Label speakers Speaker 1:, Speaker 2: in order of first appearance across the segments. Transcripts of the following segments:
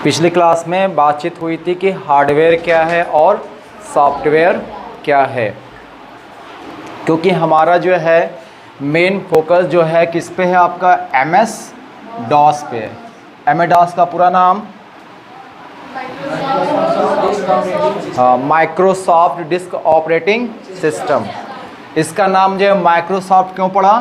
Speaker 1: पिछली क्लास में बातचीत हुई थी कि हार्डवेयर क्या है और सॉफ्टवेयर क्या है, क्योंकि हमारा जो है मेन फोकस जो है किस पे है, आपका MS DOS पे है। MS DOS का पूरा नाम माइक्रोसॉफ्ट डिस्क ऑपरेटिंग सिस्टम। इसका नाम जो है माइक्रोसॉफ्ट क्यों पड़ा?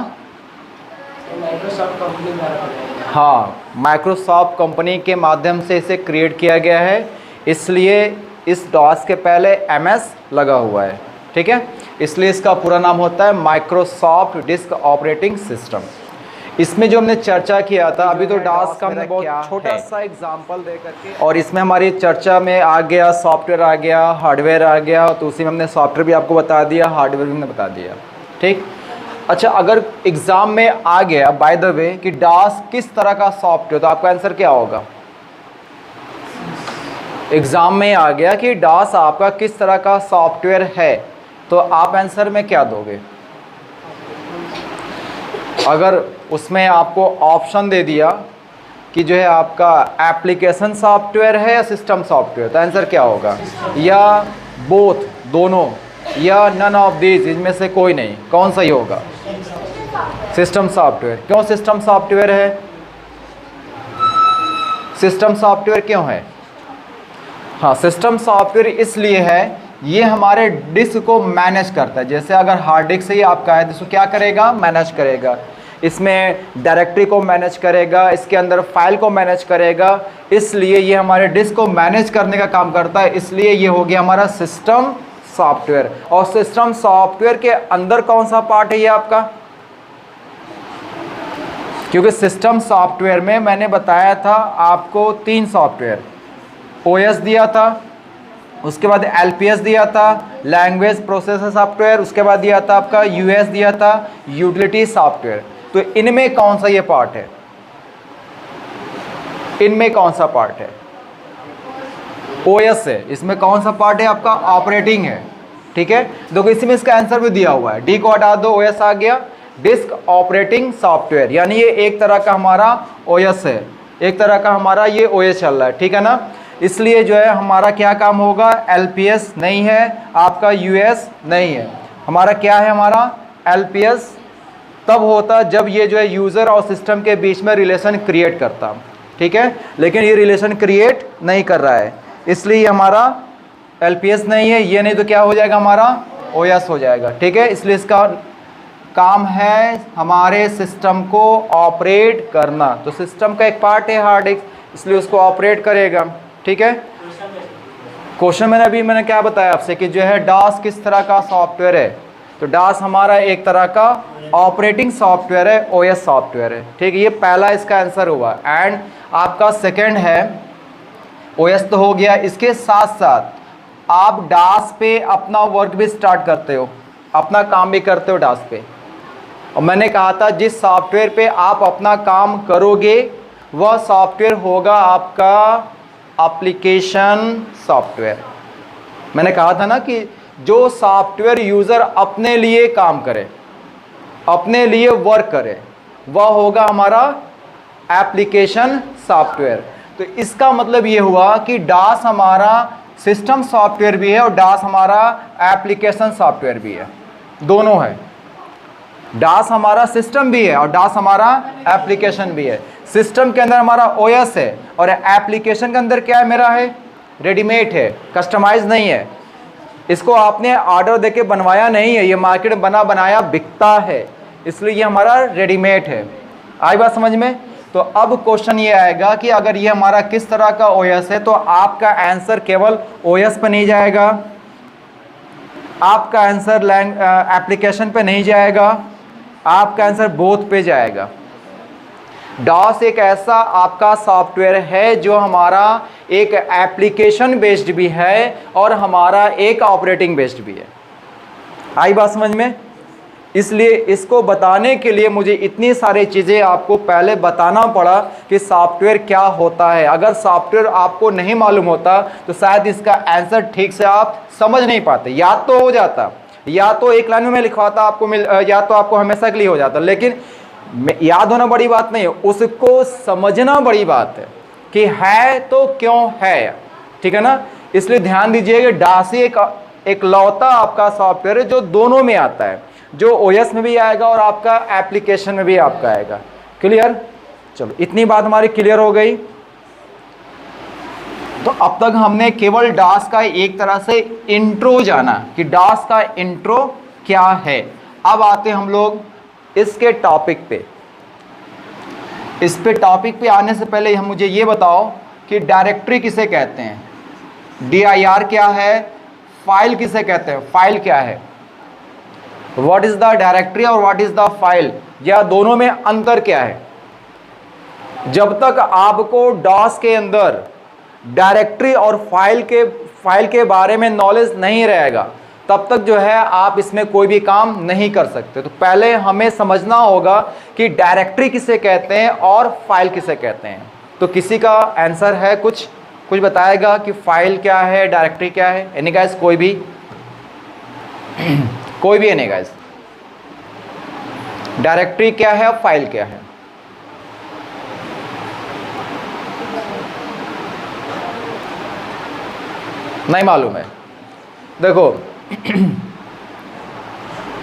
Speaker 2: माइक्रोसॉफ्ट कंपनी द्वारा पड़ा।
Speaker 1: हाँ, माइक्रोसॉफ्ट कंपनी के माध्यम से इसे क्रिएट किया गया है, इसलिए इस डॉस के पहले MS लगा हुआ है, ठीक है। इसलिए इसका पूरा नाम होता है माइक्रोसॉफ्ट डिस्क ऑपरेटिंग सिस्टम। इसमें जो हमने चर्चा किया था, अभी तो डॉस का हमने बहुत छोटा सा एग्जांपल दे करके, और इसमें हमारी चर्चा में आ गया सॉफ्टवेयर आ गया, हार्डवेयर आ गया, तो उसी में हमने सॉफ्टवेयर भी आपको बता दिया, हार्डवेयर भी हमने बता दिया, ठीक। अच्छा, अगर एग्ज़ाम में आ गया बाय द वे कि डॉस किस तरह का सॉफ्टवेयर, तो आपका आंसर क्या होगा? एग्ज़ाम में आ गया कि डॉस आपका किस तरह का सॉफ्टवेयर है, तो आप आंसर में क्या दोगे? अगर उसमें आपको ऑप्शन दे दिया कि जो है आपका एप्लीकेशन सॉफ्टवेयर है या सिस्टम सॉफ्टवेयर, तो आंसर क्या होगा? या बोथ, दोनों, या नन ऑफ दीज, इनमें से कोई नहीं, कौन सही होगा? System software. क्यों सिस्टम सॉफ्टवेयर है? सिस्टम सॉफ्टवेयर क्यों है? हाँ, सिस्टम सॉफ्टवेयर इसलिए है, ये हमारे डिस्क को मैनेज करता है। जैसे अगर हार्ड डिस्क ही आपका है तो इसको क्या करेगा? मैनेज करेगा। इसमें डायरेक्टरी को मैनेज करेगा, इसके अंदर फाइल को मैनेज करेगा, इसलिए ये हमारे डिस्क को मैनेज करने का काम करता है, इसलिए ये हो गया हमारा सिस्टम सॉफ्टवेयर। और सिस्टम सॉफ्टवेयर के अंदर कौन सा पार्ट है ये आपका? क्योंकि सिस्टम सॉफ्टवेयर में मैंने बताया था आपको 3 सॉफ्टवेयर, OS दिया था, उसके बाद LPS दिया था, लैंग्वेज प्रोसेसर सॉफ्टवेयर, उसके बाद दिया था आपका US दिया था, यूटिलिटी सॉफ्टवेयर। तो इनमें कौन सा ये पार्ट है? इनमें कौन सा पार्ट है? OS है। इसमें कौन सा पार्ट है आपका? ऑपरेटिंग है, ठीक है। देखो इसी में इसका आंसर भी दिया हुआ है, D को हटा दो, OS आ गया, डिस्क ऑपरेटिंग सॉफ्टवेयर, यानी ये एक तरह का हमारा OS है, एक तरह का हमारा ये OS चल रहा है, ठीक है ना। इसलिए जो है हमारा क्या काम होगा? LPS नहीं है, आपका US नहीं है, हमारा क्या है? हमारा LPS तब होता जब ये जो है यूज़र और सिस्टम के बीच में रिलेशन क्रिएट करता, ठीक है। लेकिन ये रिलेशन क्रिएट नहीं कर रहा है, इसलिए हमारा LPS नहीं है, ये नहीं तो क्या हो जाएगा? हमारा OS हो जाएगा, ठीक है। इसलिए इसका काम है हमारे सिस्टम को ऑपरेट करना, तो सिस्टम का एक पार्ट है हार्ड डिस्क, इसलिए उसको ऑपरेट करेगा, ठीक है। क्वेश्चन मैंने क्या बताया आपसे कि जो है डॉस किस तरह का सॉफ्टवेयर है, तो डॉस हमारा एक तरह का ऑपरेटिंग सॉफ्टवेयर है, OS सॉफ्टवेयर है, ठीक है। ये पहला इसका आंसर हुआ। एंड आपका सेकंड है OS तो हो गया, इसके साथ साथ आप डॉस पे अपना वर्क भी स्टार्ट करते हो, अपना काम भी करते हो डॉस पे। और मैंने कहा था जिस सॉफ्टवेयर पे आप अपना काम करोगे वह सॉफ्टवेयर होगा आपका एप्लीकेशन सॉफ्टवेयर। मैंने कहा था ना कि जो सॉफ्टवेयर यूज़र अपने लिए काम करे, अपने लिए वर्क करे, वह होगा हमारा एप्लीकेशन सॉफ्टवेयर। तो इसका मतलब ये हुआ कि डॉस हमारा सिस्टम सॉफ्टवेयर भी है और डॉस हमारा एप्लीकेशन सॉफ्टवेयर भी है, दोनों है। डॉस हमारा सिस्टम भी है और डॉस हमारा एप्लीकेशन भी है। सिस्टम के अंदर हमारा OS है और एप्लीकेशन के अंदर क्या है? मेरा है रेडीमेड है, कस्टमाइज नहीं है, इसको आपने ऑर्डर देके बनवाया नहीं है, ये मार्केट बना बनाया बिकता है, इसलिए ये हमारा रेडीमेड है। आई बात समझ में? तो अब क्वेश्चन ये आएगा कि अगर ये हमारा किस तरह का OS है, तो आपका आंसर केवल OS पे नहीं जाएगा, आपका आंसर एप्लीकेशन पे नहीं जाएगा, आपका आंसर बोथ पे जाएगा। डॉस एक ऐसा आपका सॉफ्टवेयर है जो हमारा एक एप्लीकेशन बेस्ड भी है और हमारा एक ऑपरेटिंग बेस्ड भी है। आई बात समझ में? इसलिए इसको बताने के लिए मुझे इतनी सारी चीज़ें आपको पहले बताना पड़ा कि सॉफ्टवेयर क्या होता है। अगर सॉफ्टवेयर आपको नहीं मालूम होता तो शायद इसका आंसर ठीक से आप समझ नहीं पाते, याद तो हो जाता, या तो एक लाइन में लिखवाता आपको या तो आपको हमेशा के लिए हो जाता, लेकिन याद होना बड़ी बात नहीं है, उसको समझना बड़ी बात है कि है तो क्यों है, ठीक है ना। इसलिए ध्यान दीजिए कि डासी एक लौता आपका सॉफ्टवेयर है जो दोनों में आता है, जो ओएस में भी आएगा और आपका एप्लीकेशन में भी आपका आएगा। क्लियर? चलो इतनी बात हमारी क्लियर हो गई। तो अब तक हमने केवल डास का एक तरह से इंट्रो जाना कि डास का इंट्रो क्या है। अब आते हम लोग इसके टॉपिक पे। इस पे टॉपिक पे आने से पहले हम मुझे ये बताओ कि डायरेक्टरी किसे कहते हैं, DIR क्या है, फाइल किसे कहते हैं, फाइल क्या है, व्हाट इज द डायरेक्टरी और व्हाट इज द फाइल, या दोनों में अंतर क्या है। जब तक आपको डॉस के अंदर डायरेक्टरी और फाइल के बारे में नॉलेज नहीं रहेगा तब तक जो है आप इसमें कोई भी काम नहीं कर सकते। तो पहले हमें समझना होगा कि डायरेक्टरी किसे कहते हैं और फाइल किसे कहते हैं। तो किसी का आंसर है, कुछ बताएगा कि फाइल क्या है, डायरेक्टरी क्या है? Any guys? कोई भी एनी गाइस? डायरेक्टरी क्या है, फाइल क्या है? नहीं मालूम है? देखो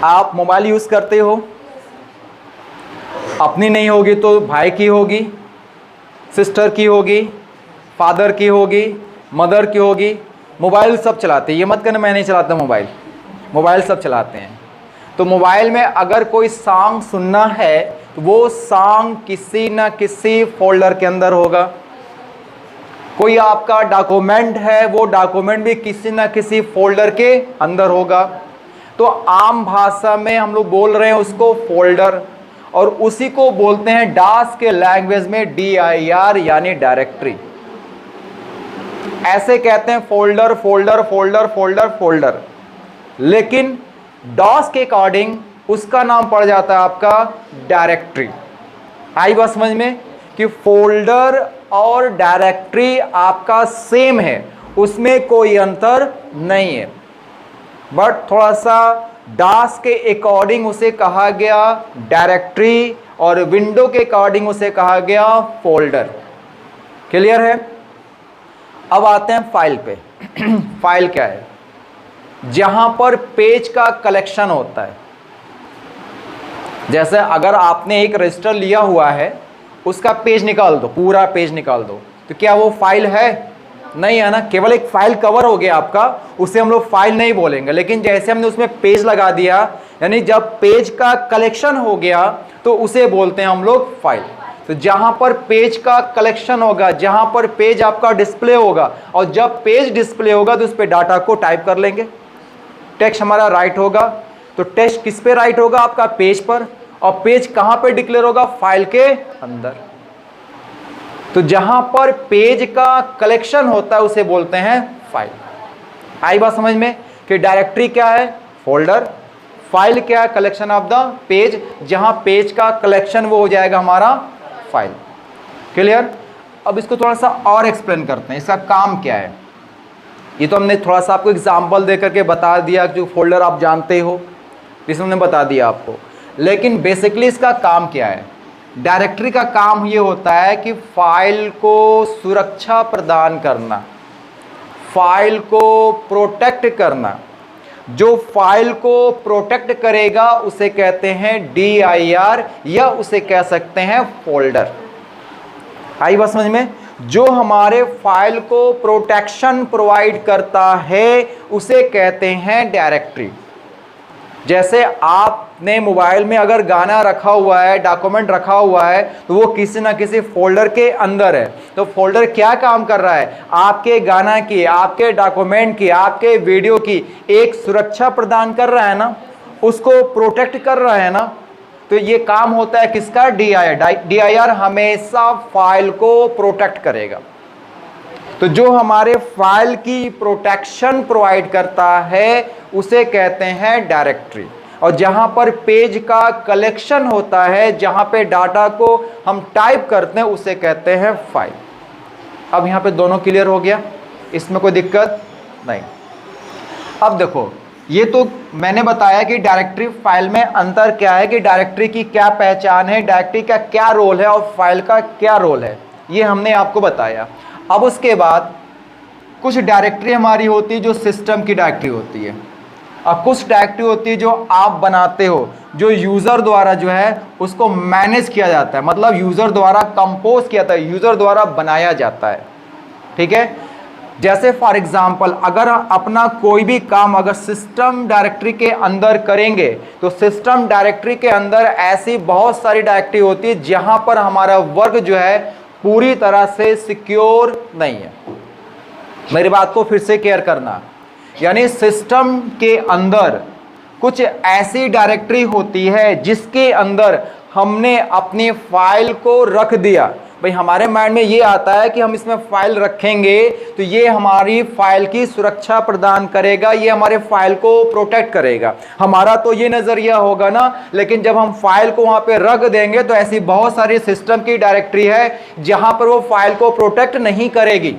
Speaker 1: आप मोबाइल यूज करते हो, अपनी नहीं होगी तो भाई की होगी, सिस्टर की होगी, फादर की होगी, मदर की होगी। मोबाइल सब चलाते हैं, ये मत कहना मैं नहीं चलाता मोबाइल सब चलाते हैं। तो मोबाइल में अगर कोई सॉन्ग सुनना है तो वो सॉन्ग किसी न किसी फोल्डर के अंदर होगा। कोई आपका डॉक्यूमेंट है, वो डॉक्यूमेंट भी किसी न किसी फोल्डर के अंदर होगा। तो आम भाषा में हम लोग बोल रहे हैं उसको फोल्डर, और उसी को बोलते हैं डास के लैंग्वेज में DIR यानी डायरेक्टरी। ऐसे कहते हैं folder folder folder folder folder, लेकिन डॉस के अकॉर्डिंग उसका नाम पड़ जाता है आपका डायरेक्टरी। आई बात समझ में कि फोल्डर और डायरेक्टरी आपका सेम है, उसमें कोई अंतर नहीं है, बट थोड़ा सा डास के अकॉर्डिंग उसे कहा गया डायरेक्टरी और विंडो के अकॉर्डिंग उसे कहा गया फोल्डर। क्लियर है? अब आते हैं फाइल पे। फाइल क्या है? जहां पर पेज का कलेक्शन होता है। जैसे अगर आपने एक रजिस्टर लिया हुआ है, उसका पेज निकाल दो, पूरा पेज निकाल दो, तो क्या वो फाइल है? नहीं है ना। केवल एक फाइल कवर हो गया आपका, उसे हम लोग फाइल नहीं बोलेंगे। लेकिन जैसे हमने उसमें पेज लगा दिया, यानी जब पेज का कलेक्शन हो गया तो उसे बोलते हैं हम लोग फाइल। तो जहां पर पेज का कलेक्शन होगा, जहां पर पेज आपका डिस्प्ले होगा, और जब पेज डिस्प्ले होगा तो उस पर डाटा को टाइप कर लेंगे, टेक्स्ट हमारा राइट होगा। तो टेक्स्ट किस पे राइट होगा? आपका पेज पर। और पेज कहां पे डिक्लेयर होगा? फाइल के अंदर। तो जहां पर पेज का कलेक्शन होता है उसे बोलते हैं फाइल। आई बात समझ में कि डायरेक्टरी क्या है? फोल्डर। फाइल क्या है? Collection of the page. जहां पेज का कलेक्शन वो हो जाएगा हमारा फाइल। क्लियर? अब इसको थोड़ा सा और एक्सप्लेन करते हैं, इसका काम क्या है। ये तो हमने थोड़ा सा आपको एग्जाम्पल दे करके बता दिया, जो फोल्डर आप जानते हो इसमें हमने बता दिया आपको, लेकिन बेसिकली इसका काम क्या है। डायरेक्टरी का काम ये होता है कि फाइल को सुरक्षा प्रदान करना, फाइल को प्रोटेक्ट करना। जो फाइल को प्रोटेक्ट करेगा उसे कहते हैं DIR, या उसे कह सकते हैं फोल्डर। आई बात समझ में? जो हमारे फाइल को प्रोटेक्शन प्रोवाइड करता है उसे कहते हैं डायरेक्टरी। जैसे आपने मोबाइल में अगर गाना रखा हुआ है, डॉक्यूमेंट रखा हुआ है, तो वो किसी ना किसी फोल्डर के अंदर है। तो फोल्डर क्या काम कर रहा है? आपके गाना की, आपके डॉक्यूमेंट की, आपके वीडियो की एक सुरक्षा प्रदान कर रहा है ना, उसको प्रोटेक्ट कर रहा है ना। तो ये काम होता है किसका? DIR हमेशा फाइल को प्रोटेक्ट करेगा। तो जो हमारे फाइल की प्रोटेक्शन प्रोवाइड करता है उसे कहते हैं डायरेक्टरी। और जहां पर पेज का कलेक्शन होता है, जहां पे डाटा को हम टाइप करते हैं, उसे कहते हैं फाइल। अब यहां पे दोनों क्लियर हो गया, इसमें कोई दिक्कत नहीं। अब देखो, ये तो मैंने बताया कि डायरेक्टरी फाइल में अंतर क्या है, कि डायरेक्टरी की क्या पहचान है, डायरेक्टरी का क्या रोल है और फाइल का क्या रोल है। ये हमने आपको बताया। अब उसके बाद कुछ डायरेक्टरी हमारी होती है जो सिस्टम की डायरेक्टरी होती है, और कुछ डायरेक्टरी होती है जो आप बनाते हो, जो यूज़र द्वारा जो है उसको मैनेज किया जाता है, मतलब यूज़र द्वारा कंपोज किया जाता है, यूज़र द्वारा बनाया जाता है। ठीक है, जैसे फॉर एग्जांपल अगर अपना कोई भी काम अगर सिस्टम डायरेक्टरी के अंदर करेंगे तो सिस्टम डायरेक्टरी के अंदर ऐसी बहुत सारी डायरेक्टरी होती है जहां पर हमारा वर्क जो है पूरी तरह से सिक्योर नहीं है। मेरी बात को फिर से क्लियर करना, यानी सिस्टम के अंदर कुछ ऐसी डायरेक्टरी होती है जिसके अंदर हमने अपनी फाइल को रख दिया। भाई हमारे माइंड में ये आता है कि हम इसमें फाइल रखेंगे तो ये हमारी फाइल की सुरक्षा प्रदान करेगा, ये हमारे फाइल को प्रोटेक्ट करेगा, हमारा तो ये नजरिया होगा ना। लेकिन जब हम फाइल को वहां पे रख देंगे तो ऐसी बहुत सारी सिस्टम की डायरेक्टरी है जहां पर वो फाइल को प्रोटेक्ट नहीं करेगी,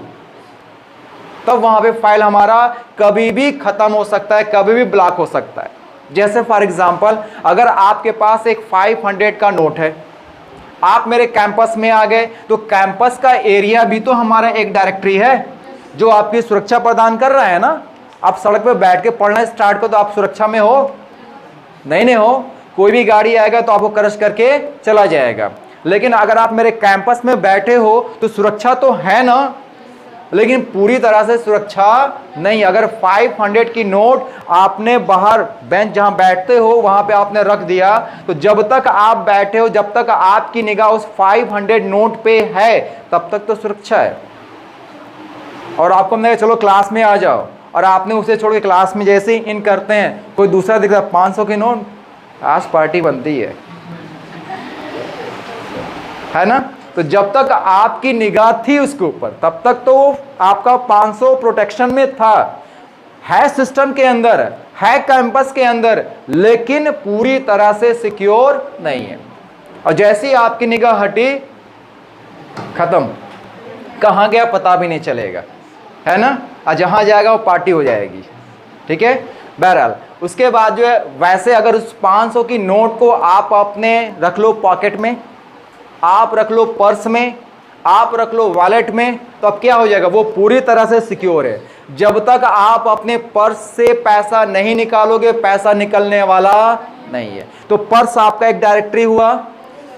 Speaker 1: तब वहां पे फाइल हमारा कभी भी खत्म हो सकता है, कभी भी ब्लॉक हो सकता है। जैसे फॉर एग्जांपल अगर आपके पास एक 500 का नोट है, आप मेरे कैंपस में आ गए तो कैंपस का एरिया भी तो हमारा एक डायरेक्टरी है जो आपकी सुरक्षा प्रदान कर रहा है ना। आप सड़क पे बैठ के पढ़ना स्टार्ट करो तो आप सुरक्षा में हो? नहीं हो। कोई भी गाड़ी आएगा तो आपको क्रश करके चला जाएगा। लेकिन अगर आप मेरे कैंपस में बैठे हो तो सुरक्षा तो है ना, लेकिन पूरी तरह से सुरक्षा नहीं। अगर 500 की नोट आपने बाहर बेंच जहां बैठते हो वहां पे आपने रख दिया तो जब तक आप बैठे हो, जब तक आपकी निगाह उस 500 नोट पे है तब तक तो सुरक्षा है। और आपको हमने चलो क्लास में आ जाओ, और आपने उसे छोड़ के क्लास में जैसे ही इन करते हैं कोई दूसरा दिखता 500 की नोट, आज पार्टी बनती है ना। तो जब तक आपकी निगाह थी उसके ऊपर तब तक तो आपका 500 प्रोटेक्शन में था, है सिस्टम के अंदर, है कैंपस के अंदर, लेकिन पूरी तरह से सिक्योर नहीं है। और जैसे ही आपकी निगाह हटी खत्म, कहां गया पता भी नहीं चलेगा, है ना। और जहां जाएगा वो पार्टी हो जाएगी। ठीक है, बहरहाल उसके बाद जो है वैसे अगर उस 500 की नोट को आप अपने रख लो पॉकेट में, आप रख लो पर्स में, आप रख लो वॉलेट में, तो अब क्या हो जाएगा, वो पूरी तरह से सिक्योर है। जब तक आप अपने पर्स से पैसा नहीं निकालोगे पैसा निकलने वाला नहीं है। तो पर्स आपका एक डायरेक्टरी हुआ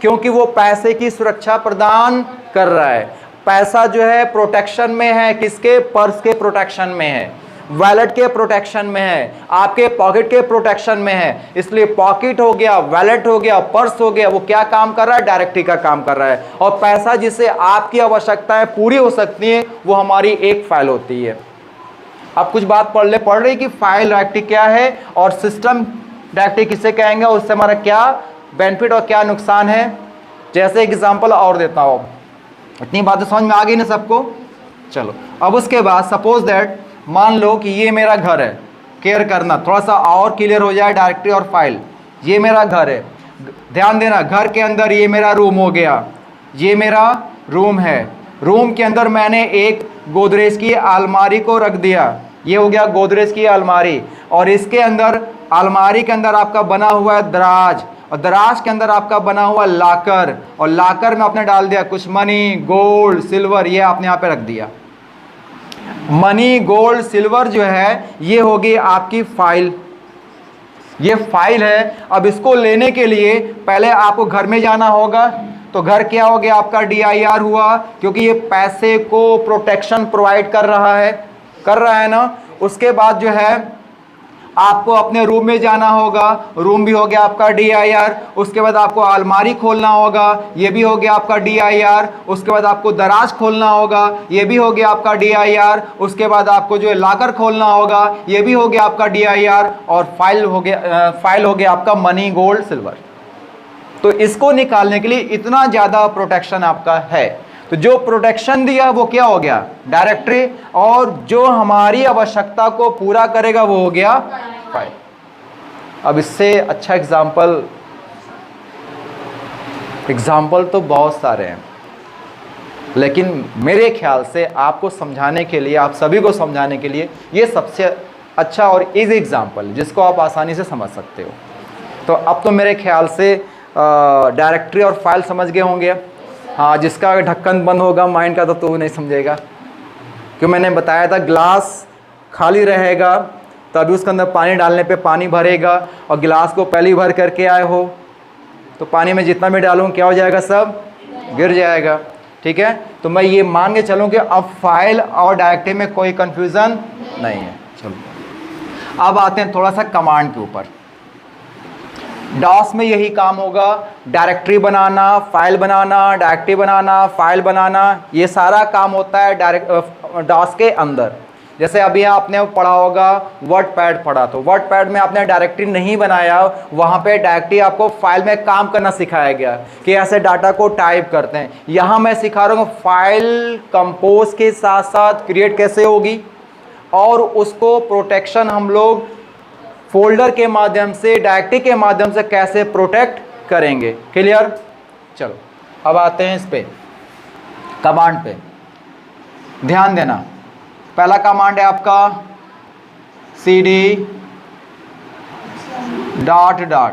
Speaker 1: क्योंकि वो पैसे की सुरक्षा प्रदान कर रहा है। पैसा जो है प्रोटेक्शन में है, किसके? पर्स के प्रोटेक्शन में है, वॉलेट के प्रोटेक्शन में है, आपके पॉकेट के प्रोटेक्शन में है। इसलिए पॉकेट हो गया, वॉलेट हो गया, पर्स हो गया, वो क्या काम कर रहा है? डायरेक्टरी का काम कर रहा है। और पैसा जिससे आपकी आवश्यकताएं पूरी हो सकती हैं वो हमारी एक फाइल होती है। अब कुछ बात पढ़ रही कि फाइल डायरेक्टरी क्या है और सिस्टम डायरेक्टरी किसे कहेंगे, उससे हमारा क्या बेनिफिट और क्या नुकसान है। जैसे एग्जाम्पल और देता हूँ, इतनी बातें समझ में आ गई ना सबको। चलो अब उसके बाद सपोज दैट मान लो कि ये मेरा घर है, केयर करना थोड़ा सा और क्लियर हो जाए डायरेक्टरी और फाइल। ये मेरा घर है, ध्यान देना, घर के अंदर ये मेरा रूम हो गया, ये मेरा रूम है। रूम के अंदर मैंने एक गोदरेज की अलमारी को रख दिया, ये हो गया गोदरेज की अलमारी। और इसके अंदर अलमारी के अंदर आपका बना हुआ है दराज, और दराज के अंदर आपका बना हुआ लाकर, और लाकर में आपने डाल दिया कुछ मनी, गोल्ड, सिल्वर, ये आपने यहाँ पे रख दिया। मनी, गोल्ड, सिल्वर जो है ये होगी आपकी फाइल, ये फाइल है। अब इसको लेने के लिए पहले आपको घर में जाना होगा, तो घर क्या हो गया आपका DIR हुआ, क्योंकि ये पैसे को प्रोटेक्शन प्रोवाइड कर रहा है ना। उसके बाद जो है आपको अपने रूम में जाना होगा, रूम भी हो गया आपका DIR। उसके बाद आपको अलमारी खोलना होगा, ये भी हो गया आपका DIR। उसके बाद आपको दराज खोलना होगा, ये भी हो गया आपका DIR। उसके बाद आपको जो है लाकर खोलना होगा, ये भी हो गया आपका DIR। और फाइल हो गया आपका मनी, गोल्ड, सिल्वर। तो इसको निकालने के लिए इतना ज़्यादा प्रोटेक्शन आपका है। तो जो प्रोटेक्शन दिया वो क्या हो गया? डायरेक्टरी। और जो हमारी आवश्यकता को पूरा करेगा वो हो गया फाइल। अब इससे अच्छा एग्जाम्पल तो बहुत सारे हैं, लेकिन मेरे ख्याल से आपको समझाने के लिए, आप सभी को समझाने के लिए ये सबसे अच्छा और इजी एग्जाम्पल जिसको आप आसानी से समझ सकते हो। तो अब तो मेरे ख्याल से डायरेक्टरी और फाइल समझ गए होंगे। हाँ, जिसका ढक्कन बंद होगा माइंड का तो तू नहीं समझेगा, क्यों मैंने बताया था ग्लास खाली रहेगा तभी उसके अंदर पानी डालने पे पानी भरेगा, और गिलास को पहले ही भर करके आए हो तो पानी में जितना भी डालूँ क्या हो जाएगा, सब गिर जाएगा। ठीक है, तो मैं ये मान के चलूँ कि अब फाइल और डायरेक्टरी में कोई कंफ्यूजन नहीं है। चलो अब आते हैं थोड़ा सा कमांड के ऊपर। डॉस में यही काम होगा, डायरेक्टरी बनाना, फाइल बनाना, डायरेक्टरी बनाना, फाइल बनाना, ये सारा काम होता है डॉस के अंदर। जैसे अभी आपने पढ़ा होगा वर्ड पैड पढ़ा, तो वर्ड पैड में आपने डायरेक्टरी नहीं बनाया, वहाँ पे डायरेक्टरी आपको फाइल में काम करना सिखाया गया कि ऐसे डाटा को टाइप करते हैं। यहाँ मैं सिखा रहा हूँ फाइल कंपोज के साथ साथ क्रिएट कैसे होगी, और उसको प्रोटेक्शन हम लोग फोल्डर के माध्यम से, डायरेक्टरी के माध्यम से कैसे प्रोटेक्ट करेंगे। क्लियर? चलो अब आते हैं इस पे कमांड पे, ध्यान देना। पहला कमांड है आपका cd डॉट डॉट,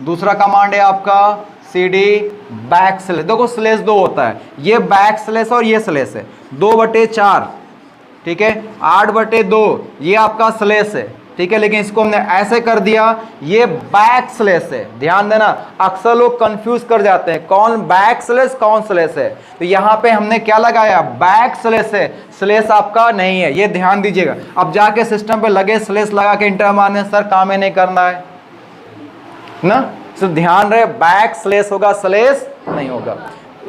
Speaker 1: दूसरा कमांड है आपका cd बैक स्लेस। देखो स्लेस दो होता है, ये बैक स्लेस और ये स्लेस है, 2/4, ठीक है, 8/2 ये आपका स्लेस है, ठीक है, लेकिन इसको हमने ऐसे कर दिया, ये बैक स्लेस है। ध्यान देना, अक्सर लोग कंफ्यूज कर जाते हैं कौन बैक स्लेस कौन स्लेस है, तो यहाँ पे हमने क्या लगाया, बैक स्लेस है, स्लेस आपका नहीं है, ये ध्यान दीजिएगा। अब जाके सिस्टम पे लगे स्लेस लगा के इंटर मारने, सर काम ही नहीं करना है ना, तो ध्यान रहे बैक स्लेस होगा, स्लेस नहीं होगा।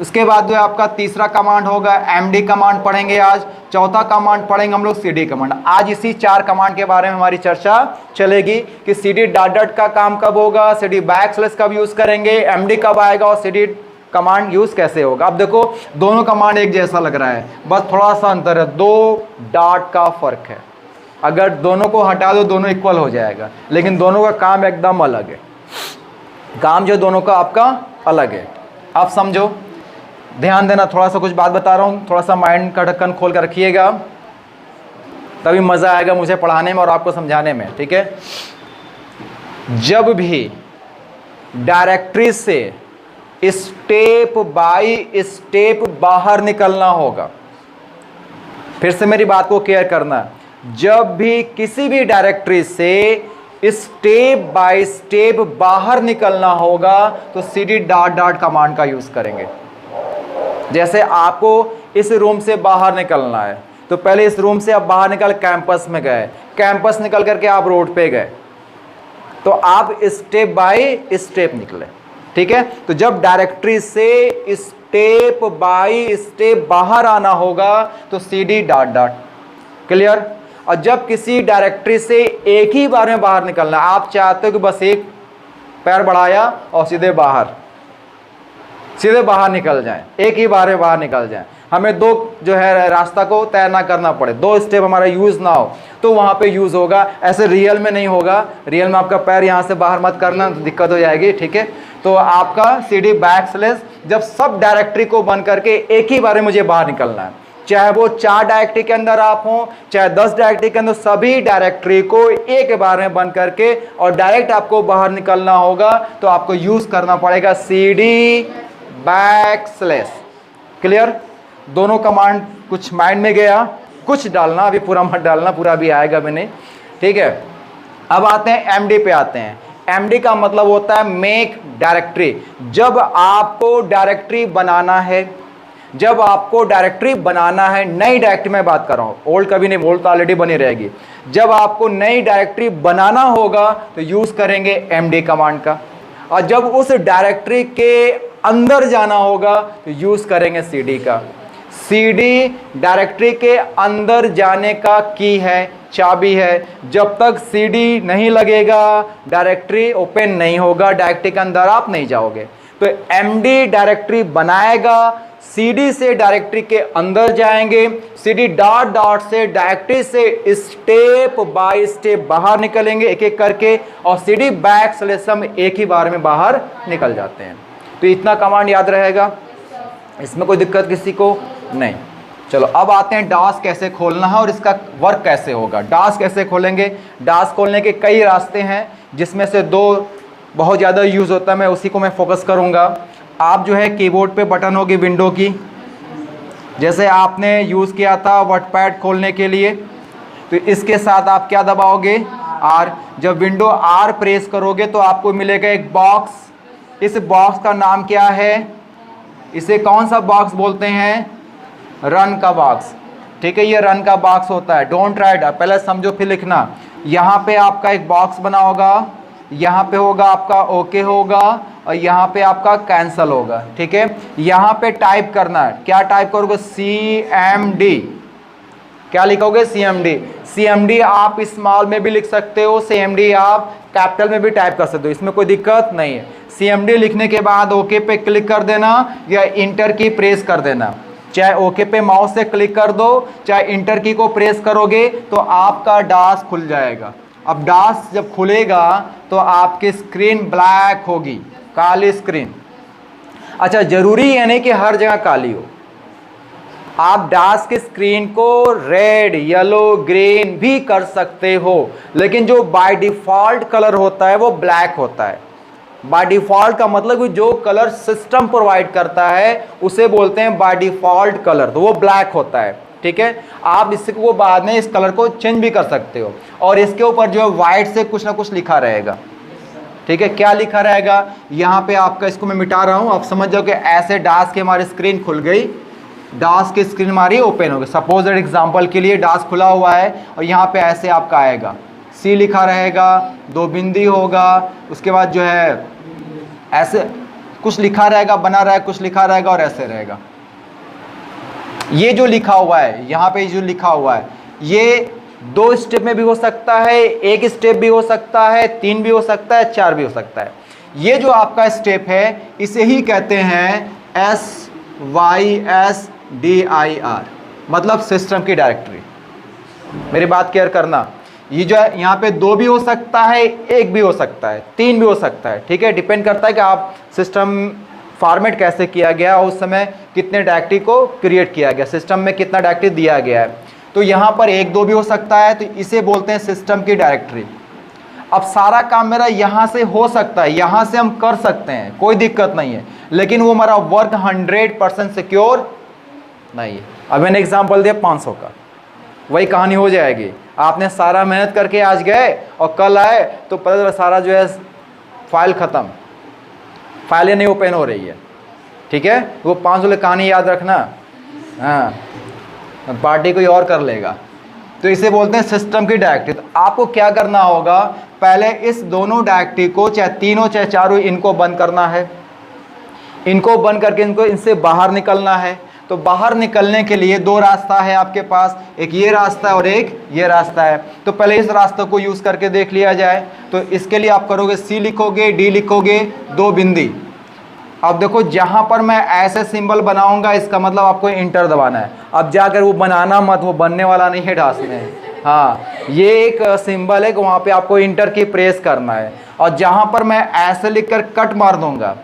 Speaker 1: उसके बाद जो है आपका तीसरा कमांड होगा md कमांड पढ़ेंगे आज, चौथा कमांड पढ़ेंगे हम लोग cd कमांड। आज इसी 4 कमांड के बारे में हमारी चर्चा चलेगी कि cd डॉट डॉट का काम कब होगा, cd बैक स्लेस कब यूज करेंगे, md कब आएगा और cd कमांड यूज कैसे होगा। अब देखो दोनों कमांड एक जैसा लग रहा है, बस थोड़ा सा अंतर है, 2 डॉट का फर्क है। अगर दोनों को हटा दो दोनों इक्वल हो जाएगा, लेकिन दोनों का काम एकदम अलग है, काम जो दोनों का आपका अलग है। आप समझो, ध्यान देना, थोड़ा सा कुछ बात बता रहा हूँ, थोड़ा सा माइंड का ढक्कन खोल कर रखिएगा, तभी मज़ा आएगा मुझे पढ़ाने में और आपको समझाने में। ठीक है, जब भी डायरेक्टरी से स्टेप बाय स्टेप बाहर निकलना होगा, फिर से मेरी बात को क्लियर करना, जब भी किसी भी डायरेक्टरी से स्टेप बाय स्टेप बाहर निकलना होगा तो cd डॉट डॉट कमांड का यूज करेंगे। जैसे आपको इस रूम से बाहर निकलना है तो पहले इस रूम से आप बाहर निकल कैंपस में गए, कैंपस निकल करके आप रोड पे गए, तो आप स्टेप बाय स्टेप निकले। ठीक है, तो जब डायरेक्टरी से स्टेप बाय स्टेप बाहर आना होगा तो cd डॉट डॉट। क्लियर? और जब किसी डायरेक्टरी से एक ही बार में बाहर निकलना, आप चाहते हो कि बस एक पैर बढ़ाया और सीधे बाहर निकल जाएं, एक ही बार में बाहर निकल जाएं, हमें 2 जो है रास्ता को तय ना करना पड़े, 2 स्टेप हमारा यूज ना हो, तो वहां पे यूज होगा। ऐसे रियल में नहीं होगा, रियल में आपका पैर यहां से बाहर मत करना, तो दिक्कत हो जाएगी। ठीक है, तो आपका cd बैक स्लेस, जब सब डायरेक्टरी को बंद करके एक ही बार में मुझे बाहर निकलना है, चाहे वो 4 डायरेक्टरी के अंदर आप हो, चाहे 10 डायरेक्टरी के अंदर, सभी डायरेक्टरी को एक बार में बंद करके और डायरेक्ट आपको बाहर निकलना होगा, तो आपको यूज करना पड़ेगा cd बैक स्लेस। क्लियर? दोनों कमांड कुछ माइंड में गया, कुछ डालना, अभी पूरा मत डालना, पूरा भी आएगा भी नहीं। ठीक है, अब आते हैं md पे आते हैं। md का मतलब होता है मेक डायरेक्टरी। जब आपको डायरेक्टरी बनाना है, जब आपको डायरेक्टरी बनाना है, नई डायरेक्टरी में बात कर रहा हूँ, ओल्ड कभी नहीं, ओल्ड तो ऑलरेडी बनी रहेगी। जब आपको नई डायरेक्टरी बनाना होगा तो यूज करेंगे md कमांड का, और जब उस डायरेक्टरी के अंदर जाना होगा तो यूज करेंगे cd का। cd डायरेक्टरी के अंदर जाने का की है, चाबी है। जब तक cd नहीं लगेगा डायरेक्टरी ओपन नहीं होगा, डायरेक्टरी के अंदर आप नहीं जाओगे। तो md डायरेक्टरी बनाएगा, cd से डायरेक्टरी के अंदर जाएंगे, cd डॉट डॉट से डायरेक्टरी से स्टेप बाय स्टेप बाहर निकलेंगे एक एक करके, और cd बैक स्लेस हम एक ही बार में बाहर निकल जाते हैं। तो इतना कमांड याद रहेगा, इसमें कोई दिक्कत किसी को नहीं। चलो अब आते हैं डॉस कैसे खोलना है और इसका वर्क कैसे होगा। डॉस कैसे खोलेंगे? डॉस खोलने के कई रास्ते हैं, जिसमें से 2 बहुत ज़्यादा यूज़ होता है, मैं उसी को मैं फोकस करूँगा। आप जो है कीबोर्ड पे बटन होगी विंडो की, जैसे आपने यूज़ किया था वर्डपैड खोलने के लिए, तो इसके साथ आप क्या दबाओगे, R। जब विंडो R प्रेस करोगे तो आपको मिलेगा एक बॉक्स। इस बॉक्स का नाम क्या है, इसे कौन सा बॉक्स बोलते हैं, रन का बॉक्स। ठीक है, ये रन का बॉक्स होता है। डोंट राइट, पहले समझो फिर लिखना। यहाँ पे आपका एक बॉक्स बना होगा, यहाँ पे होगा आपका ओके होगा और यहाँ पे आपका कैंसल होगा। ठीक है, यहाँ पे टाइप करना है, क्या टाइप करोगे, CMD। क्या लिखोगे, CMD। CMD आप स्मॉल में भी लिख सकते हो, CMD आप कैपिटल में भी टाइप कर सकते हो, इसमें कोई दिक्कत नहीं है। CMD लिखने के बाद ओके पे क्लिक कर देना या इंटर की प्रेस कर देना। चाहे ओके पे माउस से क्लिक कर दो, चाहे इंटर की को प्रेस करोगे तो आपका डास खुल जाएगा। अब डास जब खुलेगा तो आपकी स्क्रीन ब्लैक होगी, काली स्क्रीन। अच्छा, जरूरी है नहीं कि हर जगह काली हो, आप डास की स्क्रीन को रेड, येलो, ग्रीन भी कर सकते हो, लेकिन जो बाय डिफॉल्ट कलर होता है वो ब्लैक होता है। बाय डिफॉल्ट का मतलब कि जो कलर सिस्टम प्रोवाइड करता है उसे बोलते हैं बाय डिफॉल्ट कलर, तो वो ब्लैक होता है। ठीक है, आप इसको बाद में इस कलर को चेंज भी कर सकते हो। और इसके ऊपर जो है व्हाइट से कुछ ना कुछ लिखा रहेगा। ठीक है, क्या लिखा रहेगा, यहाँ पे आपका, इसको मैं मिटा रहा हूँ, आप समझ जाओ कि ऐसे डास की हमारी स्क्रीन खुल गई, डास की स्क्रीन हमारी ओपन हो गई। सपोज एग्जांपल के लिए डास खुला हुआ है और यहाँ पे ऐसे आपका आएगा, C लिखा रहेगा, 2 बिंदी होगा, उसके बाद जो है ऐसे कुछ लिखा रहेगा, बना रहा है, कुछ लिखा रहेगा और ऐसे रहेगा। ये जो लिखा हुआ है यहाँ पे, जो लिखा हुआ है, ये 2 स्टेप में भी हो सकता है, 1 स्टेप भी हो सकता है, 3 भी हो सकता है, 4 भी हो सकता है। ये जो आपका स्टेप है इसे ही कहते हैं SYSDIR, मतलब सिस्टम की डायरेक्टरी। मेरी बात क्लियर करना, ये जो है यहाँ पे 2 भी हो सकता है, 1 भी हो सकता है, 3 भी हो सकता है। ठीक है, डिपेंड करता है कि आप सिस्टम फॉर्मेट कैसे किया गया, उस समय कितने डायरेक्टरी को क्रिएट किया गया, सिस्टम में कितना डायरेक्टरी दिया गया है। तो यहाँ पर 1-2 भी हो सकता है, तो इसे बोलते हैं सिस्टम की डायरेक्टरी। अब सारा काम मेरा यहाँ से हो सकता है, यहाँ से हम कर सकते हैं, कोई दिक्कत नहीं है, लेकिन वो हमारा वर्क 100% सिक्योर नहीं है। अब मैंने एग्जांपल दिया 500 का, वही कहानी हो जाएगी। आपने सारा मेहनत करके आज गए और कल आए तो पता चला सारा जो है फाइल ख़त्म, फाइलें नहीं ओपन हो रही है। ठीक है, वो 500 वाली कहानी याद रखना। हाँ, पार्टी कोई और कर लेगा। तो इसे बोलते हैं सिस्टम की डायरेक्टरी। तो आपको क्या करना होगा, पहले इस दोनों डायरेक्टरी को, चाहे तीनों चाहे चारों, इनको बंद करना है। इनको बंद करके इनसे बाहर निकलना है। तो बाहर निकलने के लिए 2 रास्ता है आपके पास, एक ये रास्ता है और एक ये रास्ता है। तो पहले इस रास्ते को यूज़ करके देख लिया जाए। तो इसके लिए आप करोगे, C लिखोगे, D लिखोगे, 2 बिंदी। अब देखो, जहाँ पर मैं ऐसे सिंबल बनाऊंगा इसका मतलब आपको इंटर दबाना है। अब जाकर वो बनाना मत, वो बनने वाला नहीं है डास में। हाँ, ये एक सिंबल है कि वहाँ पे आपको इंटर की प्रेस करना है। और जहाँ पर मैं ऐसे लिखकर कट मार दूंगा,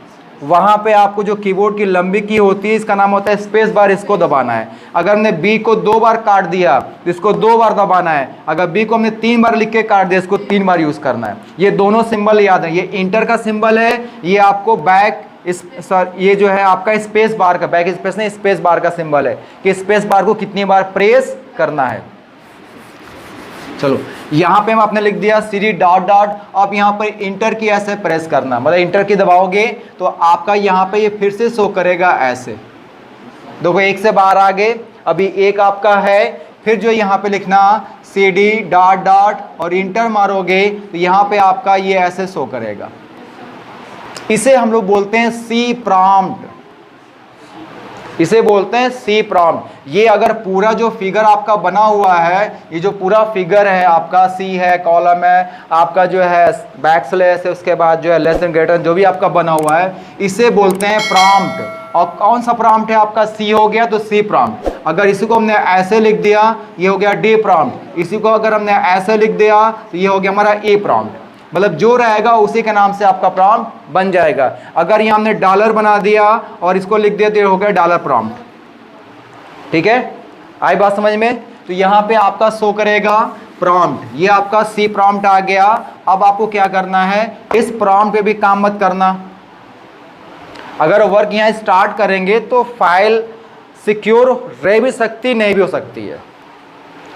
Speaker 1: वहाँ पे आपको जो कीबोर्ड की लंबी की होती है, इसका नाम होता है स्पेस बार, इसको दबाना है। अगर हमने B को 2 बार काट दिया तो इसको 2 बार दबाना है। अगर B को हमने 3 बार लिख के काट दिया, इसको 3 बार यूज़ करना है। ये दोनों सिंबल याद है, ये इंटर का सिंबल है, ये आपको बैक ये जो है आपका स्पेस बार का, बैक स्पेस नहीं, स्पेस बार का सिंबल है कि स्पेस बार को कितनी बार प्रेस करना है। चलो, यहाँ पे हम आपने लिख दिया CD डॉट डॉट। आप यहाँ पर इंटर की ऐसे प्रेस करना, मतलब इंटर की दबाओगे तो आपका यहाँ पे ये फिर से शो करेगा ऐसे। देखो, 1 से बाहर आ गए, अभी 1 आपका है, फिर जो यहाँ पे लिखना CD डॉट डॉट और इंटर मारोगे तो यहाँ पे आपका ये ऐसे शो करेगा। इसे हम लोग बोलते हैं C प्रॉम्प्ट, इसे बोलते हैं C प्रॉम्प्ट। ये अगर पूरा जो फिगर आपका बना हुआ है, ये जो पूरा फिगर है आपका, C है, कॉलम है, आपका जो है बैकस्लैश है, उसके बाद जो है लेस देन ग्रेटर, जो भी आपका बना हुआ है, इसे बोलते हैं प्रॉम्प्ट। और कौन सा प्रॉम्प्ट है आपका, C हो गया तो C प्रॉम्प्ट। अगर इसी को हमने ऐसे लिख दिया, ये हो गया D प्रॉम्प्ट। इसी को अगर हमने ऐसे लिख दिया तो ये हो गया हमारा A प्रॉम्प्ट। मतलब जो रहेगा उसी के नाम से आपका प्रॉम्प्ट बन जाएगा। अगर यहाँ हमने डॉलर बना दिया और इसको लिख दिया तो ये हो गया डॉलर प्रॉम्प्ट। ठीक है, आई बात समझ में। तो यहाँ पे आपका शो करेगा प्रॉम्प्ट, ये आपका C प्रॉम्प्ट आ गया। अब आपको क्या करना है, इस प्रॉम्प्ट पे भी काम मत करना। अगर वर्क यहाँ स्टार्ट करेंगे तो फाइल सिक्योर रह भी सकती, नहीं भी हो सकती है।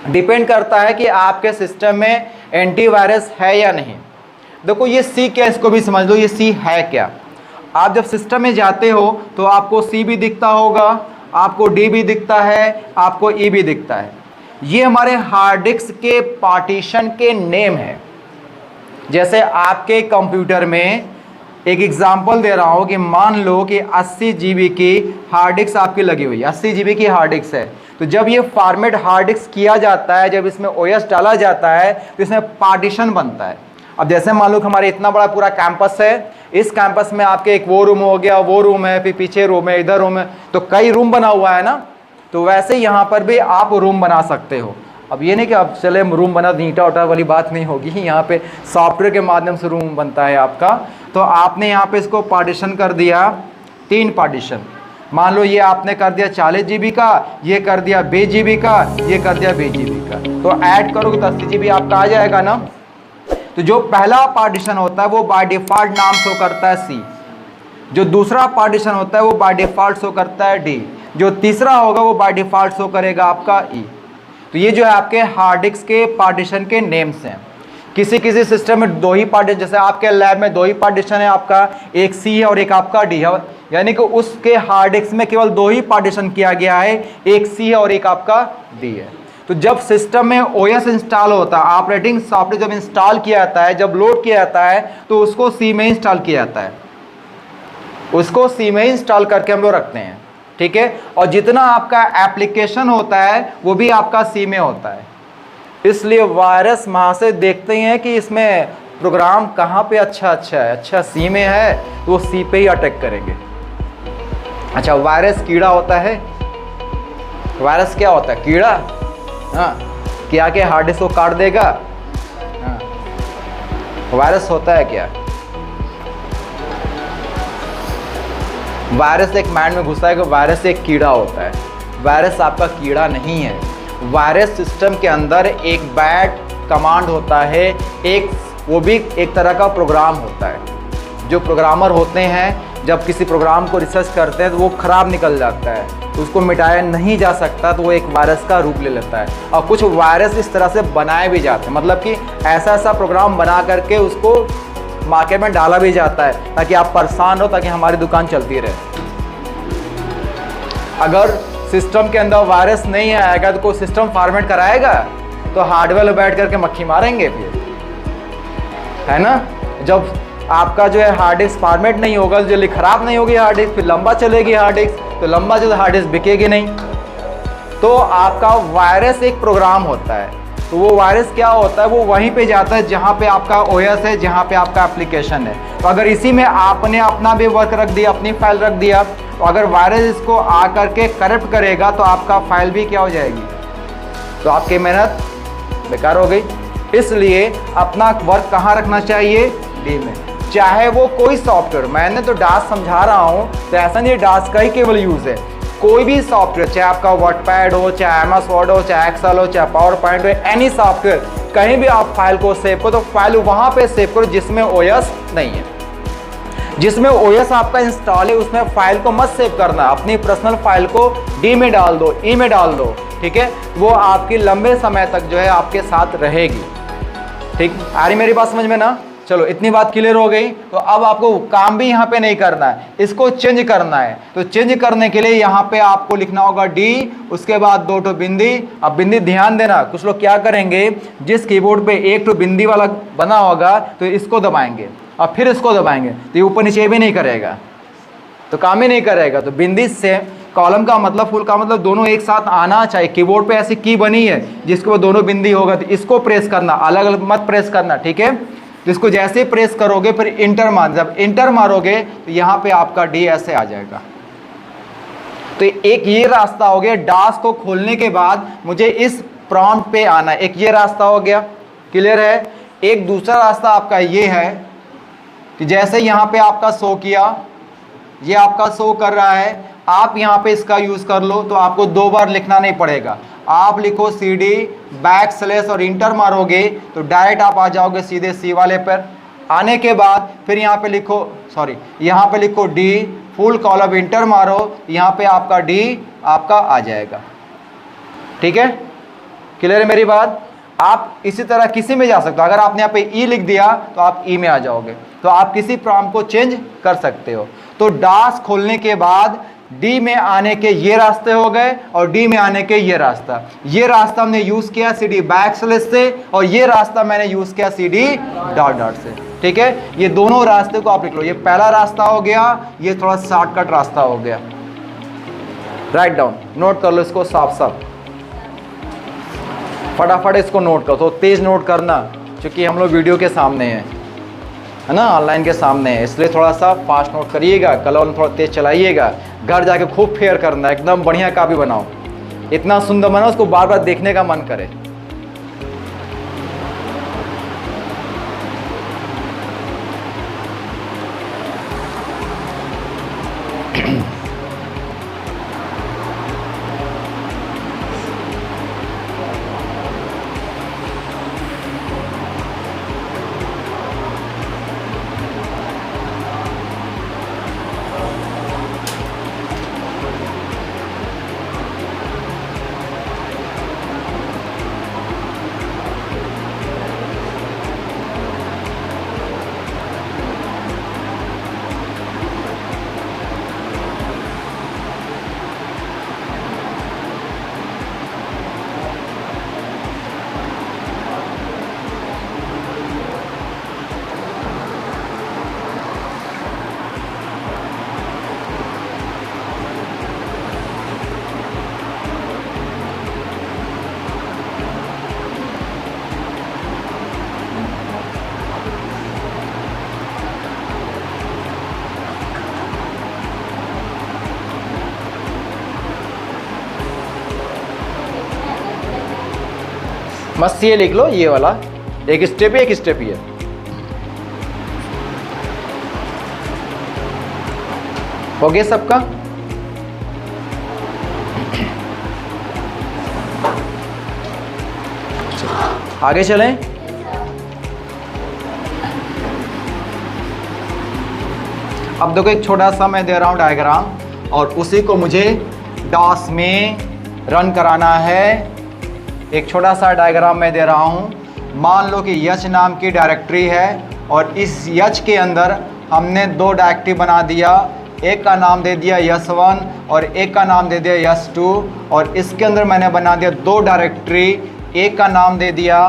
Speaker 1: डिपेंड करता है कि आपके सिस्टम में एंटीवायरस है या नहीं। देखो ये सी क्या, इसको भी समझ लो, ये सी है क्या। आप जब सिस्टम में जाते हो तो आपको सी भी दिखता होगा, आपको डी भी दिखता है, आपको ई भी दिखता है। ये हमारे हार्ड डिस्क के पार्टीशन के नेम है। जैसे आपके कंप्यूटर में एक एग्जांपल दे रहा हूँ कि मान लो कि 80 GB की हार्ड डिस्क आपकी लगी हुई है, 80 GB की हार्ड डिस्क है। तो जब ये फॉर्मेट हार्ड डिस्क किया जाता है, जब इसमें ओएस डाला जाता है तो इसमें पार्टीशन बनता है। अब जैसे मान लो कि हमारे इतना बड़ा पूरा कैंपस है, इस कैंपस में आपके एक वो रूम हो गया, वो रूम है, फिर पीछे रूम है, इधर रूम है, तो कई रूम बना हुआ है ना। तो वैसे यहाँ पर भी आप रूम बना सकते हो। अब ये नहीं कि अब चले रूम बना ईंटा उटा वाली बात नहीं होगी, यहाँ पे सॉफ्टवेयर के माध्यम से रूम बनता है आपका। तो आपने यहाँ पे इसको पार्टीशन कर दिया, 3 पार्टीशन। मान लो ये आपने कर दिया 40 GB का, ये कर दिया 20 GB का, ये कर दिया 20 GB का, तो ऐड करोगे तो 80 GB आपका आ जाएगा ना। तो जो पहला पार्टीशन होता है वो बाय डिफॉल्ट नाम शो करता है सी, जो दूसरा पार्टीशन होता है वो बाय डिफॉल्ट शो करता है डी, जो तीसरा होगा वो बाय डिफॉल्ट शो करेगा आपका ई। तो ये जो है आपके हार्ड डिस्क के पार्टीशन के नेम्स हैं। किसी किसी सिस्टम में 2 ही पार्टीशन, जैसे आपके लैब में 2 ही पार्टीशन है, आपका एक सी है और एक आपका डी है, यानी कि उसके हार्ड डिस्क में केवल 2 ही पार्टीशन किया गया है, एक सी है और एक आपका डी है। तो जब सिस्टम में ओएस इंस्टॉल होता है, ऑपरेटिंग सॉफ्टवेयर जब इंस्टॉल किया जाता है, जब लोड किया जाता है, तो उसको सी में इंस्टॉल किया जाता है, उसको सी में इंस्टॉल करके हम लोग रखते हैं, ठीक है। और जितना आपका एप्लीकेशन होता है वो भी आपका सी में होता है। इसलिए वायरस वहाँ से देखते हैं कि इसमें प्रोग्राम कहाँ पे अच्छा है, अच्छा सी में है तो वो सी पे ही अटैक करेंगे। अच्छा, वायरस कीड़ा होता है। वायरस क्या होता है? कीड़ा। हाँ, क्या के हार्ड डिस्क को काट देगा। हाँ, वायरस होता है क्या? वायरस एक माइंड में घुसा है कि वायरस एक कीड़ा होता है। वायरस आपका कीड़ा नहीं है। वायरस सिस्टम के अंदर एक बैड कमांड होता है, एक वो भी एक तरह का प्रोग्राम होता है। जो प्रोग्रामर होते हैं जब किसी प्रोग्राम को रिसर्च करते हैं तो वो ख़राब निकल जाता है, तो उसको मिटाया नहीं जा सकता, तो वो एक वायरस का रूप ले लेता है। और कुछ वायरस इस तरह से बनाए भी जाते हैं, मतलब कि ऐसा ऐसा प्रोग्राम बना करके उसको मार्केट में डाला भी जाता है ताकि आप परेशान हो, ताकि हमारी दुकान चलती रहे। अगर सिस्टम के अंदर वायरस नहीं आएगा तो कोई सिस्टम फॉर्मेट कराएगा? तो हार्डवेयर में बैठ करके मक्खी मारेंगे फिर, है ना। जब आपका जो है हार्ड डिस्क फॉर्मेट नहीं होगा, जल्दी ख़राब नहीं होगी हार्ड डिस्क, फिर लंबा चलेगी हार्ड डिस्क, तो लंबा चले हार्ड डिस्क बिकेगी नहीं। तो आपका वायरस एक प्रोग्राम होता है। तो वो वायरस क्या होता है? वो वहीं पे जाता है जहाँ पे आपका ओएस है, जहाँ पे आपका एप्लीकेशन है। तो अगर इसी में आपने अपना भी वर्क रख दिया, अपनी फाइल रख दिया, तो अगर वायरस इसको आ करके करप्ट करेगा तो आपका फाइल भी क्या हो जाएगी, तो आपकी मेहनत बेकार हो गई। इसलिए अपना वर्क कहाँ रखना चाहिए? डी में। चाहे वो कोई सॉफ्टवेयर, मैंने तो डास समझा रहा हूँ, तो ऐसा नहीं डास का ही केवल यूज़ है। कोई भी सॉफ्टवेयर, चाहे आपका वर्डपैड हो, चाहे एमएस वर्ड हो, चाहे एक्सेल हो, चाहे पावर पॉइंट हो, एनी सॉफ्टवेयर, कहीं भी आप फाइल को सेव करो तो फाइल वहाँ पे सेव करो जिसमें ओएस नहीं है। जिसमें ओएस आपका इंस्टॉल है उसमें फाइल को मत सेव करना, अपनी पर्सनल फाइल को डी में डाल दो, ई में डाल दो, ठीक है। वो आपकी लंबे समय तक जो है आपके साथ रहेगी। ठीक, आ रही मेरी बात समझ में ना? चलो, इतनी बात क्लियर हो गई। तो अब आपको काम भी यहाँ पे नहीं करना है, इसको चेंज करना है। तो चेंज करने के लिए यहाँ पे आपको लिखना होगा डी, उसके बाद 2 ठो बिंदी। अब बिंदी ध्यान देना, कुछ लोग क्या करेंगे, जिस कीबोर्ड पे 1 ठो बिंदी वाला बना होगा तो इसको दबाएंगे और फिर इसको दबाएंगे, तो ये ऊपर नीचे भी नहीं करेगा, तो काम ही नहीं करेगा। तो बिंदी से कॉलम का मतलब, फुल का मतलब दोनों एक साथ आना चाहिए। कीबोर्ड पे ऐसी की बनी है जिसके वो दोनों बिंदी होगा, तो इसको प्रेस करना, अलग अलग मत प्रेस करना, ठीक है। तो इसको जैसे ही प्रेस करोगे फिर इंटर मार, जब इंटर मारोगे तो यहाँ पे आपका डी ऐसे आ जाएगा। तो एक ये रास्ता हो गया, डास को खोलने के बाद मुझे इस प्रॉम्प्ट पे आना, एक ये रास्ता हो गया, क्लियर है। एक दूसरा रास्ता आपका ये है कि जैसे यहाँ पे आपका शो किया, ये आपका शो कर रहा है, आप यहाँ पे इसका यूज़ कर लो, तो आपको 2 बार लिखना नहीं पड़ेगा। आप लिखो CD बैकस्लैश और इंटर मारोगे तो डायरेक्ट आप आ जाओगे सीधे सी वाले पर। आने के बाद फिर यहाँ पे लिखो, सॉरी, यहाँ पे लिखो D, फुल कॉलम इंटर मारो, यहाँ पे आपका डी आपका आ जाएगा। ठीक है, क्लियर है मेरी बात। आप इसी तरह किसी में जा सकते हो, अगर आपने यहाँ पे ई लिख दिया तो आप ई में आ जाओगे, तो आप किसी प्रॉम्प्ट को चेंज कर सकते हो। तो डास खोलने के बाद डी में आने के ये रास्ते हो गए और डी में आने के ये रास्ता हमने यूज किया सी डी बैकस्लैश से, और ये रास्ता मैंने यूज किया सी डी डॉट डॉट से। ठीक है, ये दोनों रास्ते को आप लिख लो, ये पहला रास्ता हो गया, ये थोड़ा शॉर्टकट रास्ता हो गया। राइट डाउन, नोट कर लो इसको साफ साफ, फटाफट इसको नोट करो, तो तेज नोट करना, क्योंकि हम लोग वीडियो के सामने हैं, है ना, ऑनलाइन के सामने है, इसलिए थोड़ा सा फास्ट नोट करिएगा, कलम थोड़ा तेज चलाइएगा, घर जाके खूब फेयर करना, एकदम बढ़िया कॉपी बनाओ, इतना सुंदर बनाओ उसको बार बार देखने का मन करे। बस ये लिख लो, ये वाला एक स्टेप ही है। हो गया सबका? आगे चलें। अब देखो एक छोटा सा मैं दे रहा हूं डायग्राम, और उसी को मुझे डॉस में रन कराना है। एक छोटा सा डायग्राम मैं दे रहा हूं। मान लो कि यच नाम की डायरेक्टरी है, और इस यच के अंदर हमने दो डायरेक्टरी बना दिया, एक का नाम दे दिया यस1 और एक का नाम दे दिया यस2, और इसके अंदर मैंने बना दिया दो डायरेक्टरी, एक का नाम दे दिया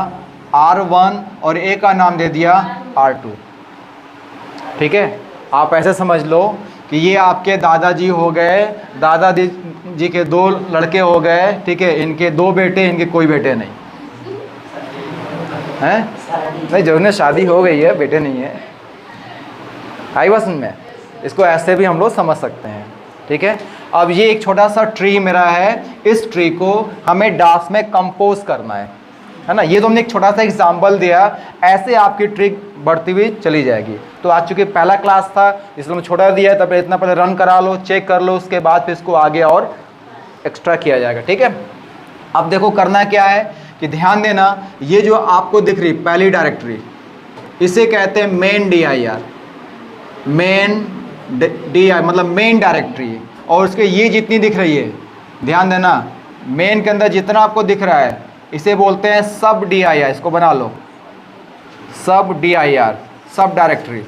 Speaker 1: R1 और एक का नाम दे दिया R2। ठीक है, आप ऐसे समझ लो कि ये आपके दादाजी हो गए, दादाजी जी के दो लड़के हो गए, ठीक है, इनके दो बेटे, इनके कोई बेटे नहीं हैं, नहीं, जो उन्हें शादी हो गई है, बेटे नहीं है। आई बात समझ में? इसको ऐसे भी हम लोग समझ सकते हैं। ठीक है, अब ये एक छोटा सा ट्री मेरा है, इस ट्री को हमें डास में कंपोज करना है ना। ये तो हमने एक छोटा सा एग्जाम्पल दिया, ऐसे आपकी ट्रिक बढ़ती हुई चली जाएगी। तो आज चूँकि पहला क्लास था इसलिए मैं छोटा दिया है, तब इतना पहले रन करा लो, चेक कर लो, उसके बाद फिर इसको आगे और एक्स्ट्रा किया जाएगा। ठीक है, अब देखो करना क्या है कि ध्यान देना, ये जो आपको दिख रही पहली डायरेक्टरी, इसे कहते हैं मेन DIR, मेन DI मतलब मेन डायरेक्टरी, और उसके ये जितनी दिख रही है, ध्यान देना, मेन के अंदर जितना आपको दिख रहा है इसे बोलते हैं सब DIR, इसको बना लो सब DIR, सब डायरेक्टरी।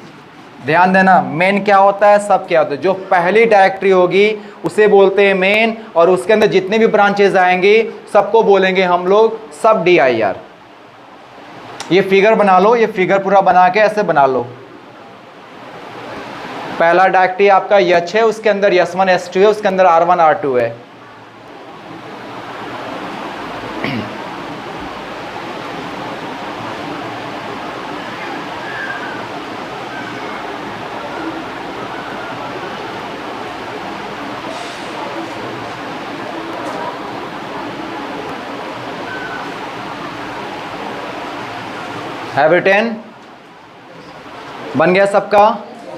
Speaker 1: ध्यान देना, मेन क्या होता है, सब क्या होता है, जो पहली डायरेक्टरी होगी उसे बोलते हैं मेन, और उसके अंदर जितने भी ब्रांचेज आएंगे सबको बोलेंगे हम लोग सब DIR। ये फिगर बना लो, ये फिगर पूरा बना के ऐसे बना लो। पहला डायरेक्टरी आपका यच है, उसके अंदर यस1 यस2 है, उसके अंदर R1 R2 है। हैव रिटेन बन गया सबका?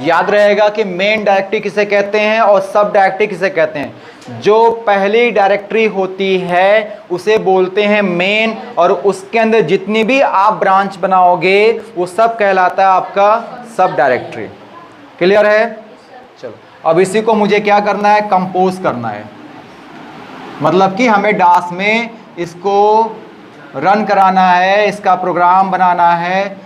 Speaker 1: याद रहेगा कि मेन डायरेक्टरी किसे कहते हैं और सब डायरेक्टरी किसे कहते हैं। जो पहली डायरेक्टरी होती है उसे बोलते हैं मेन, और उसके अंदर जितनी भी आप ब्रांच बनाओगे वो सब कहलाता है आपका सब डायरेक्टरी। क्लियर है? चलो अब इसी को मुझे क्या करना है, कंपोज करना है, मतलब कि हमें डास में इसको रन कराना है, इसका प्रोग्राम बनाना है।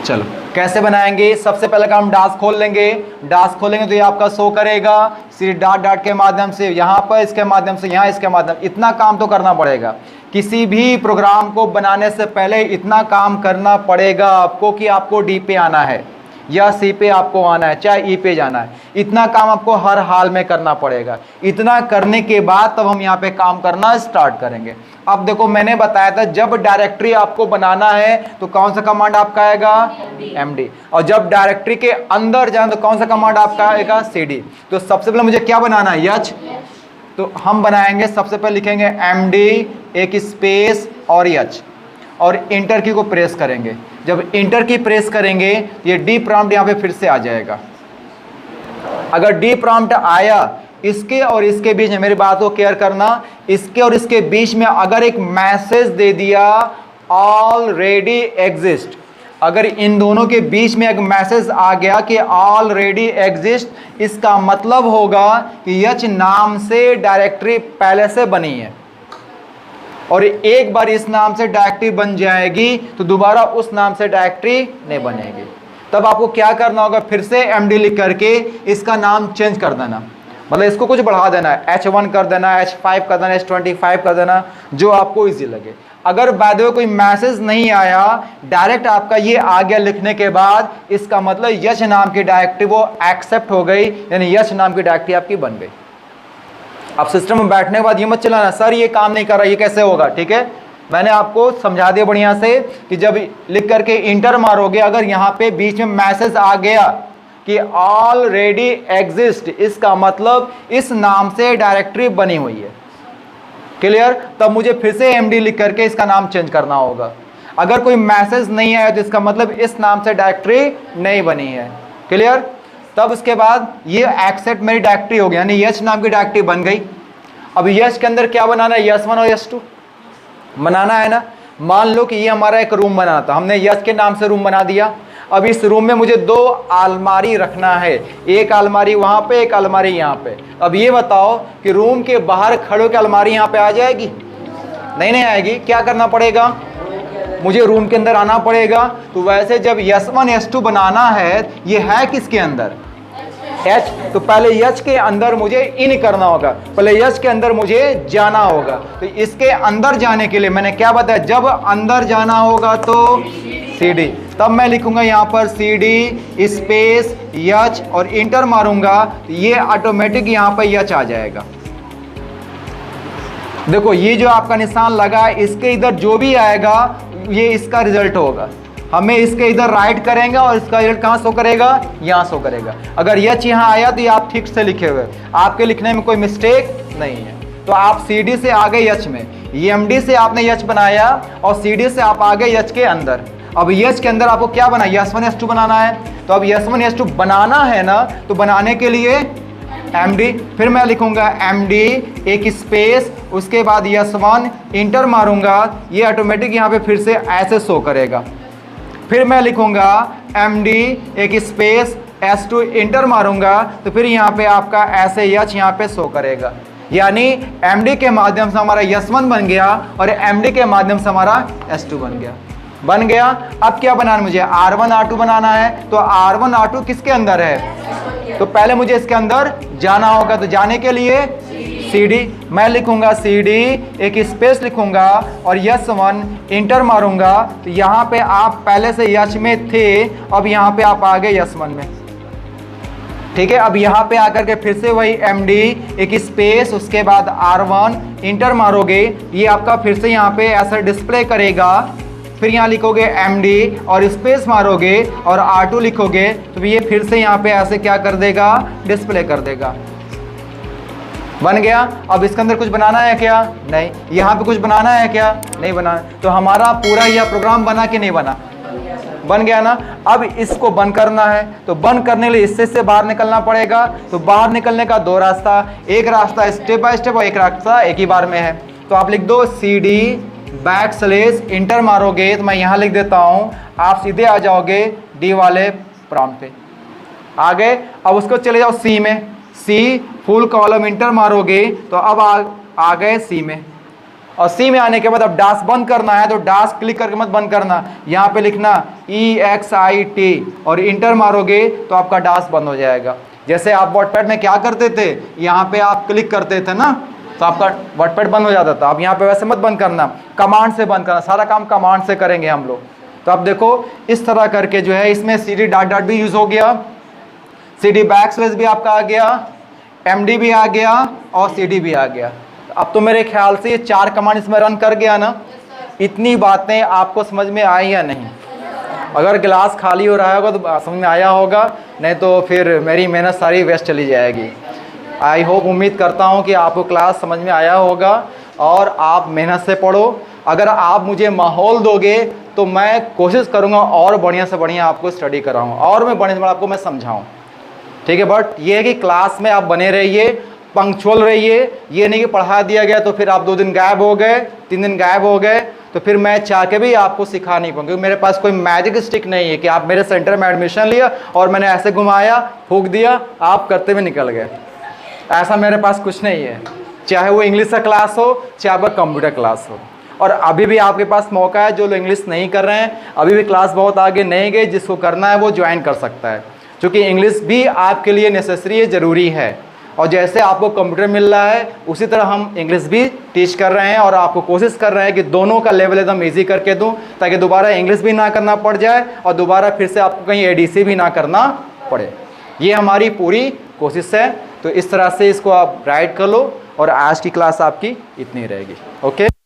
Speaker 1: चलो कैसे बनाएंगे, सबसे पहले का हम डास खोल लेंगे। डास खोलेंगे तो ये आपका शो करेगा सी डॉट डॉट के माध्यम से, यहाँ पर इसके माध्यम से, यहाँ इसके माध्यम, इतना काम तो करना पड़ेगा। किसी भी प्रोग्राम को बनाने से पहले इतना काम करना पड़ेगा आपको कि आपको डी पे आना है या सी पे आपको आना है, चाहे ई पे जाना है। इतना काम आपको हर हाल में करना पड़ेगा। इतना करने के बाद तब हम यहाँ पे काम करना स्टार्ट करेंगे। अब देखो मैंने बताया था जब डायरेक्टरी आपको बनाना है तो कौन सा कमांड आपका आएगा, md, और जब डायरेक्टरी के अंदर जाए तो कौन सा कमांड आपका आएगा, cd। तो सबसे पहले मुझे क्या बनाना है, h। तो हम बनाएंगे, सबसे पहले लिखेंगे md एक स्पेस और h, और इंटर की को प्रेस करेंगे। जब इंटर की प्रेस करेंगे ये डी प्रॉम्प्ट यहाँ पे फिर से आ जाएगा। अगर डी प्रॉम्प्ट आया, इसके और इसके बीच में, मेरी बात को केयर करना, इसके और इसके बीच में अगर एक मैसेज दे दिया ऑलरेडी एग्जिस्ट, अगर इन दोनों के बीच में एक मैसेज आ गया कि ऑलरेडी एग्जिस्ट, इसका मतलब होगा कि यच नाम से डायरेक्टरी पहले से बनी है, और एक बार इस नाम से डायरेक्टरी बन जाएगी तो दोबारा उस नाम से डायरेक्टरी नहीं बनेगी। तब आपको क्या करना होगा, फिर से md लिख करके इसका नाम चेंज कर देना, मतलब इसको कुछ बढ़ा देना है, h1 कर देना, h5 कर देना, h25 कर देना, जो आपको इजी लगे। अगर बाय द वे कोई मैसेज नहीं आया, डायरेक्ट आपका ये आ गया लिखने के बाद, इसका मतलब यश नाम की डायरेक्टरी वो एक्सेप्ट हो गई, यानी यश नाम की डायरेक्टरी आपकी बन गई। अब सिस्टम में बैठने के बाद ये मत चलाना सर ये काम नहीं कर रहा, ये कैसे होगा, ठीक है, मैंने आपको समझा दिया बढ़िया से कि जब लिख करके इंटर मारोगे, अगर यहाँ पे बीच में मैसेज आ गया कि ऑलरेडी एग्जिस्ट, इसका मतलब इस नाम से डायरेक्टरी बनी हुई है, क्लियर। तब मुझे फिर से md लिख करके इसका नाम चेंज करना होगा। अगर कोई मैसेज नहीं आया तो इसका मतलब इस नाम से डायरेक्टरी नहीं बनी है, क्लियर। तब उसके बाद ये एक्सेप्ट मेरी डायरेक्टरी हो गई, यानी यश नाम की डायरेक्टरी बन गई। अब यश के अंदर क्या बनाना है, यश1 और यश2 बनाना है ना। मान लो कि ये हमारा एक रूम बना था, हमने यश के नाम से रूम बना दिया। अब इस रूम में मुझे 2 अलमारी रखना है, एक अलमारी वहां पे, एक अलमारी यहाँ पे। अब ये बताओ कि रूम के बाहर खड़े होकर अलमारी यहाँ पे आ जाएगी, नहीं आएगी। क्या करना पड़ेगा, मुझे रूम के अंदर आना पड़ेगा। तो वैसे जब यश1 यश2 बनाना है, ये है किसके अंदर, H, तो पहले यच के अंदर मुझे इन करना होगा, पहले यच के अंदर मुझे जाना होगा। तो इसके अंदर जाने के लिए मैंने क्या बताया, जब अंदर जाना होगा तो CD, तब मैं लिखूंगा यहाँ पर CD स्पेस यच और इंटर मारूंगा, तो ये ऑटोमेटिक यहाँ पर यच आ जाएगा। देखो ये जो आपका निशान लगा है, इसके इधर जो भी आएगा ये इसका रिजल्ट होगा। हमें इसके इधर राइट करेंगे और इसका रिजल्ट कहाँ शो करेगा, यहाँ शो करेगा। अगर यच यहाँ आया तो ये आप ठीक से लिखे हुए, आपके लिखने में कोई मिस्टेक नहीं है। तो आप CD से आ गए यच में, ये MD से आपने यच बनाया और CD से आप आ गए यच के अंदर। अब यच के अंदर आपको क्या बना, यश1 यश2 बनाना है। तो अब यश1 यश2 बनाना है ना, तो बनाने के लिए MD, फिर मैं लिखूंगा MD एक स्पेस, उसके बाद यश1 इंटर मारूंगा, ये ऑटोमेटिक यहाँ पे फिर से ऐसे शो करेगा। फिर मैं लिखूंगा MD एक स्पेस S2 इंटर मारूंगा, तो फिर यहाँ पे आपका ऐसे यच यहाँ पे शो करेगा। यानी MD के माध्यम से हमारा यश1 बन गया और MD के माध्यम से हमारा S2 बन गया। अब क्या बनाना, मुझे R1 R2 बनाना है। तो R1 R2 किसके अंदर है, तो पहले मुझे इसके अंदर जाना होगा। तो जाने के लिए CD, मैं लिखूंगा CD एक स्पेस लिखूंगा और यश1 इंटर मारूंगा। तो यहाँ पे आप पहले से यश में थे, अब यहाँ पे आप आ गए यश1 में, ठीक है। अब यहाँ पे आकर के फिर से वही MD एक स्पेस, उसके बाद R1 इंटर मारोगे, ये आपका फिर से यहाँ पे ऐसा डिस्प्ले करेगा। फिर यहाँ लिखोगे MD और स्पेस मारोगे और R2 लिखोगे, तो ये फिर से यहाँ पे ऐसे क्या कर देगा, डिस्प्ले कर देगा। बन गया। अब इसके अंदर कुछ बनाना है क्या, नहीं। यहाँ पे कुछ बनाना है क्या, नहीं बनाना। तो हमारा पूरा यह प्रोग्राम बना कि नहीं बना, बन गया ना। अब इसको बंद करना है, तो बंद करने के लिए इससे से बाहर निकलना पड़ेगा। तो बाहर निकलने का 2 रास्ता, एक रास्ता स्टेप बाय स्टेप और एक रास्ता एक ही बार में है। तो आप लिख दो CD बैक स्लेश इंटर मारोगे तो मैं यहाँ लिख देता हूँ, आप सीधे आ जाओगे डी वाले प्रॉम्प्ट पे। आ गए। अब उसको चले जाओ सी में, सी फुल कॉलम इंटर मारोगे तो अब आ गए सी में। और सी में आने के बाद अब डैश बंद करना है तो डैश क्लिक करके मत बंद करना, यहाँ पे लिखना EXIT और इंटर मारोगे तो आपका डैश बंद हो जाएगा। जैसे आप वर्डपैड में क्या करते थे, यहाँ पे आप क्लिक करते थे ना तो आपका वर्डपैड बंद हो जाता था। अब यहाँ पे वैसे मत बंद करना, कमांड से बंद करना, सारा काम कमांड से करेंगे हम लोग। तो अब देखो इस तरह करके जो है इसमें CD डॉट डॉट भी यूज हो गया, CD बैक स्लैश भी आपका आ गया, MD भी आ गया और CD भी आ गया। अब तो मेरे ख्याल से ये 4 कमांड इसमें रन कर गया ना। इतनी बातें आपको समझ में आई या नहीं? अगर गिलास खाली हो रहा होगा तो समझ में आया होगा, नहीं तो फिर मेरी मेहनत सारी वेस्ट चली जाएगी। आई होप, उम्मीद करता हूँ कि आपको क्लास समझ में आया होगा और आप मेहनत से पढ़ो। अगर आप मुझे माहौल दोगे तो मैं कोशिश करूँगा और बढ़िया से बढ़िया आपको स्टडी कराऊँ और मैं बढ़िया से बढ़िया आपको मैं समझाऊँ, ठीक है। बट ये है कि क्लास में आप बने रहिए, पंक्चुअल रहिए। ये नहीं कि पढ़ा दिया गया तो फिर आप 2 दिन गायब हो गए, 3 दिन गायब हो गए तो फिर मैं चाह के भी आपको सिखा नहीं पाऊंगा, क्योंकि मेरे पास कोई मैजिक स्टिक नहीं है कि आप मेरे सेंटर में एडमिशन लिया और मैंने ऐसे घुमाया, फूंक दिया, आप करते हुए निकल गए। ऐसा मेरे पास कुछ नहीं है, चाहे वो इंग्लिश का क्लास हो चाहे आपका कंप्यूटर क्लास हो। और अभी भी आपके पास मौका है, जो लोग इंग्लिश नहीं कर रहे हैं, अभी भी क्लास बहुत आगे नहीं गई, जिसको करना है वो ज्वाइन कर सकता है, क्योंकि इंग्लिश भी आपके लिए नेसेसरी है, ज़रूरी है। और जैसे आपको कंप्यूटर मिल रहा है उसी तरह हम इंग्लिश भी टीच कर रहे हैं और आपको कोशिश कर रहे हैं कि दोनों का लेवल एकदम ईजी करके दूं, ताकि दोबारा इंग्लिश भी ना करना पड़ जाए और दोबारा फिर से आपको कहीं ADC भी ना करना पड़े। ये हमारी पूरी कोशिश है। तो इस तरह से इसको आप राइट कर लो और आज की क्लास आपकी इतनी रहेगी। ओके।